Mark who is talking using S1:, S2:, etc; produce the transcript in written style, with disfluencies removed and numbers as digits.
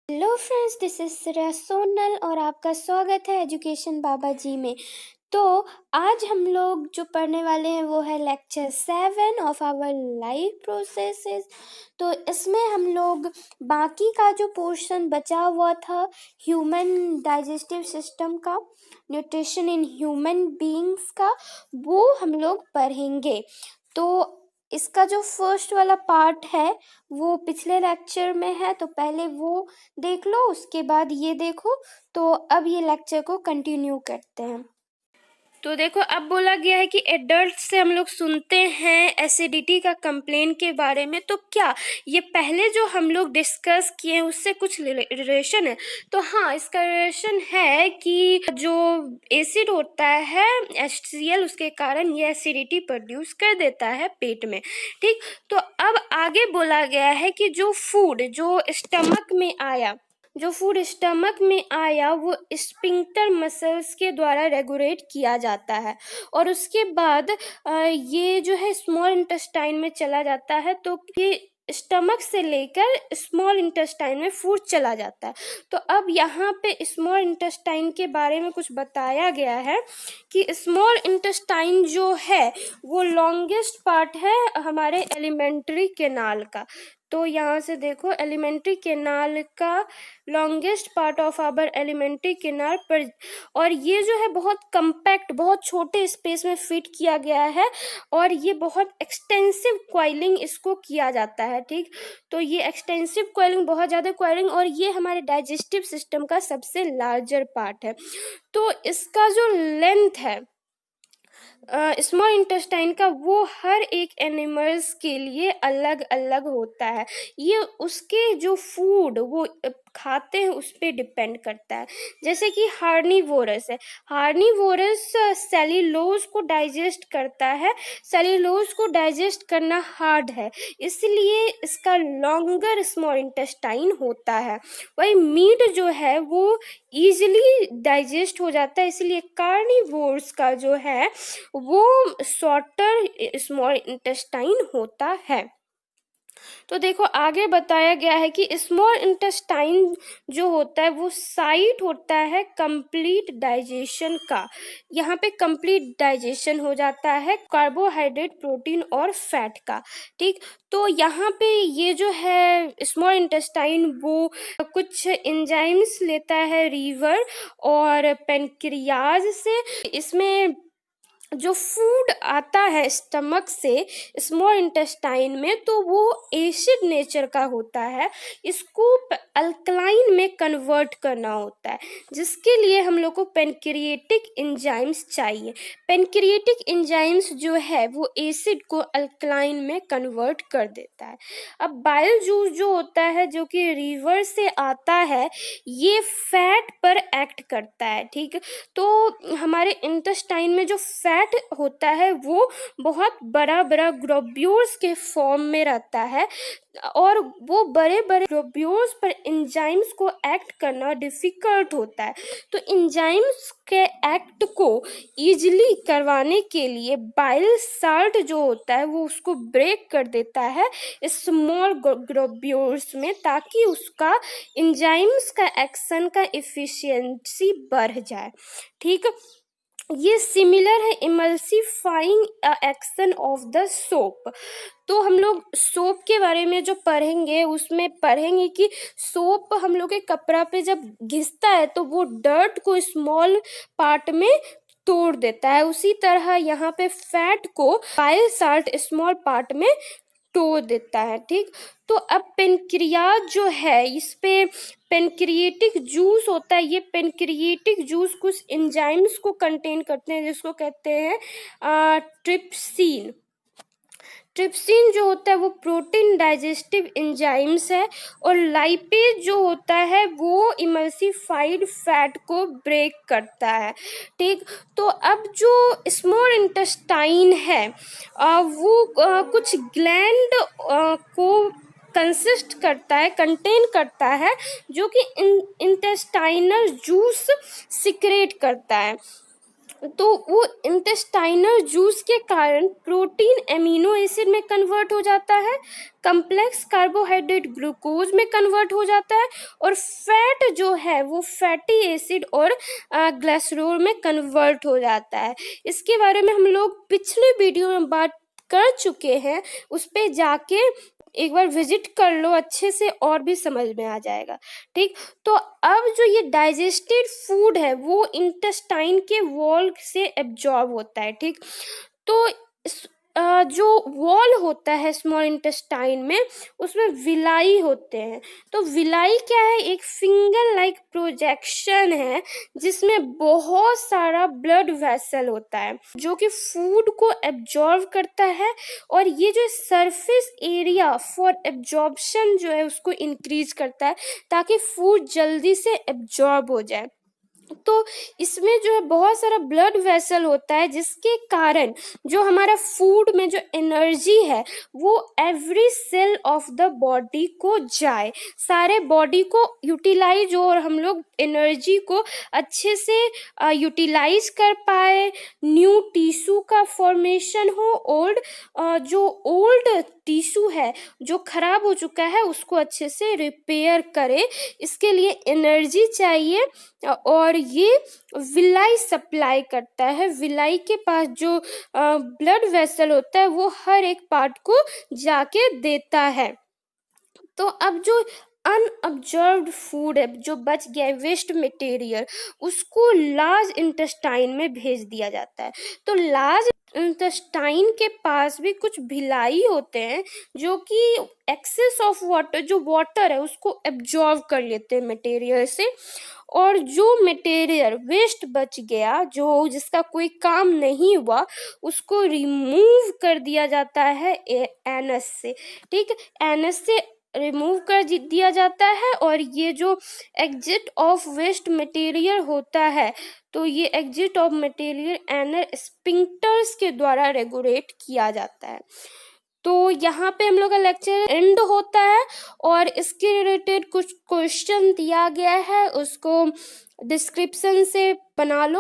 S1: Hello friends, this is Shreya Sonal और आपका स्वागत है एजुकेशन बाबा जी में। तो आज हम लोग जो पढ़ने वाले हैं वो है lecture 7 of our life processes. तो इसमें हम लोग बाकी का जो पोर्शन बचा हुआ था ह्यूमन डाइजेस्टिव सिस्टम का, न्यूट्रिशन इन ह्यूमन बीइंग्स का, वो हम लोग पढ़ेंगे। तो इसका जो फर्स्ट वाला पार्ट है वो पिछले लेक्चर में है, तो पहले वो देख लो, उसके बाद ये देखो। तो अब ये लेक्चर को कंटिन्यू करते हैं। तो देखो, अब बोला गया है कि एडल्ट से हम लोग सुनते हैं एसिडिटी का कंप्लेन के बारे में। तो क्या ये पहले जो हम लोग डिस्कस किए हैं उससे कुछ रिलेशन है? तो हाँ, इसका रिलेशन है कि जो एसिड होता है HCl, उसके कारण ये एसिडिटी प्रोड्यूस कर देता है पेट में। ठीक, तो अब आगे बोला गया है कि जो फूड जो स्टमक में आया वो स्फिंक्टर मसल्स के द्वारा रेगुलेट किया जाता है, और उसके बाद ये जो है स्मॉल इंटेस्टाइन में चला जाता है। तो ये स्टमक से लेकर स्मॉल इंटेस्टाइन में फूड चला जाता है। तो अब यहाँ पे स्मॉल इंटेस्टाइन के बारे में कुछ बताया गया है कि स्मॉल इंटेस्टाइन जो है वो लॉन्गेस्ट पार्ट है हमारे एलिमेंट्री कैनाल का। तो यहाँ से देखो, एलिमेंट्री कैनाल का longest part of our alimentary canal पर, और ये जो है बहुत कंपैक्ट, बहुत छोटे स्पेस में फिट किया गया है, और ये बहुत एक्सटेंसिव क्वाइलिंग इसको किया जाता है। ठीक, तो ये एक्सटेंसिव क्वाइलिंग, बहुत ज़्यादा क्वाइलिंग, और ये हमारे डाइजेस्टिव सिस्टम का सबसे लार्जर पार्ट है। तो इसका जो लेंथ है स्मॉल इंटेस्टाइन का, वो हर एक एनिमल्स के लिए अलग अलग होता है। ये उसके जो फूड वो खाते हैं उस पर डिपेंड करता है। जैसे कि हार्निवोरस है, हार्निवोरस सेल्यूलोज को डाइजेस्ट करता है। सेल्यूलोज को डाइजेस्ट करना हार्ड है, इसलिए इसका लॉन्गर स्मॉल इंटेस्टाइन होता है। वही मीट जो है वो इजीली डाइजेस्ट हो जाता है, इसलिए कार्निवोर्स का जो है वो शॉर्टर स्मॉल इंटेस्टाइन होता है। तो देखो, आगे बताया गया है कि स्मॉल इंटेस्टाइन जो होता है वो साइट होता है कंप्लीट डाइजेशन का। यहाँ पे कंप्लीट डाइजेशन हो जाता है कार्बोहाइड्रेट, प्रोटीन और फैट का। ठीक, तो यहाँ पे ये जो है स्मॉल इंटेस्टाइन वो कुछ एंजाइम्स लेता है लीवर और पेनक्रियाज से। इसमें जो फूड आता है स्टमक से स्मॉल इंटेस्टाइन में, तो वो एसिड नेचर का होता है। इसको अल्कलाइन में कन्वर्ट करना होता है, जिसके लिए हम लोग को पेनक्रिएटिक एंजाइम्स चाहिए। पेनक्रिएटिक एंजाइम्स जो है वो एसिड को अल्कलाइन में कन्वर्ट कर देता है। अब बाइल जूस जो होता है, जो कि रिवर से आता है, ये फैट पर एक्ट करता है। ठीक, तो हमारे इंटेस्टाइन में जो फैट होता है वो बहुत बड़ा बड़ा ग्लोब्यूल्स के फॉर्म में रहता है, और वो बड़े बड़े ग्लोब्यूल्स पर एंजाइम्स को एक्ट करना डिफिकल्ट होता है। तो एंजाइम्स के एक्ट को इजीली करवाने के लिए बाइल साल्ट जो होता है वो उसको ब्रेक कर देता है स्मॉल ग्लोब्यूल्स में, ताकि उसका एंजाइम्स का एक्शन का एफिशिएंसी बढ़ जाए। ठीक, ये सिमिलर है emulsifying action of the soap. तो हम लोग सोप के बारे में जो पढ़ेंगे उसमें पढ़ेंगे कि सोप हम लोग के कपड़ा पे जब घिसता है तो वो डर्ट को स्मॉल पार्ट में तोड़ देता है। उसी तरह यहाँ पे फैट को बाइल साल्ट स्मॉल पार्ट में तोड़ देता है। ठीक, तो अब पेनक्रियाज जो है, इस पे पेनक्रिएटिक जूस होता है। ये पेनक्रिएटिक जूस कुछ एंजाइम्स को कंटेन करते हैं, जिसको कहते हैं ट्रिप्सिन। ट्रिप्सिन जो होता है वो प्रोटीन डाइजेस्टिव एंजाइम्स है, और लाइपेज जो होता है वो इमल्सिफाइड फैट को ब्रेक करता है। ठीक, तो अब जो स्मॉल इंटेस्टाइन है वो कुछ ग्लैंड को कंटेन करता है, जो कि इंटेस्टाइनल जूस सिक्रेट करता है। तो वो इंटेस्टाइनल जूस के कारण प्रोटीन एमिनो एसिड में कन्वर्ट हो जाता है, कम्प्लेक्स कार्बोहाइड्रेट ग्लूकोज में कन्वर्ट हो जाता है, और फैट जो है वो फैटी एसिड और ग्लिसरॉल में कन्वर्ट हो जाता है। इसके बारे में हम लोग पिछले वीडियो में बात कर चुके हैं, उस पे जाके एक बार विजिट कर लो, अच्छे से और भी समझ में आ जाएगा। ठीक, तो अब जो ये डाइजेस्टेड फूड है वो इंटेस्टाइन के वॉल से एब्जॉर्ब होता है। ठीक, तो जो वॉल होता है स्मॉल इंटेस्टाइन में, उसमें विलाई होते हैं। तो विलाई क्या है? एक फिंगर लाइक प्रोजेक्शन है जिसमें बहुत सारा ब्लड वेसल होता है जो कि फूड को एब्जॉर्ब करता है, और ये जो सरफेस एरिया फॉर एब्जॉर्प्शन जो है उसको इंक्रीज करता है ताकि फूड जल्दी से एब्जॉर्ब हो जाए। तो इसमें जो है बहुत सारा ब्लड वेसल होता है जिसके कारण जो हमारा फूड में जो एनर्जी है वो every cell of the body को जाए, सारे बॉडी को यूटिलाइज हो और हम लोग एनर्जी को अच्छे से यूटिलाइज कर पाए, न्यू टिश्यू का फॉर्मेशन हो, जो ओल्ड टिश्यू है जो खराब हो चुका है उसको अच्छे से रिपेयर करे। इसके लिए एनर्जी चाहिए, और ये विलाई सप्लाई करता है। विलाई के पास जो ब्लड वेसल होता है वो हर एक पार्ट को जाके देता है। तो अब जो अनअब्जर्व्ड फूड है जो बच गया है, वेस्ट मटेरियल, उसको लार्ज इंटेस्टाइन में भेज दिया जाता है। तो लार्ज इंटेस्टाइन के पास भी कुछ भिलाई होते हैं जो कि एक्सेस ऑफ वाटर, जो वाटर है उसको एब्जॉर्व कर लेते हैं मटेरियल से, और जो मटेरियल वेस्ट बच गया जो जिसका कोई काम नहीं हुआ उसको रिमूव कर दिया जाता है एनस से। ठीक, एनस से रिमूव कर दिया जाता है, और ये जो एग्जिट ऑफ वेस्ट मटेरियल होता है तो ये exit of material anal sphincters के द्वारा रेगुलेट किया जाता है। तो यहाँ पे हम लोग का लेक्चर एंड होता है, और इसके रिलेटेड कुछ क्वेश्चन दिया गया है उसको डिस्क्रिप्शन से बना लो।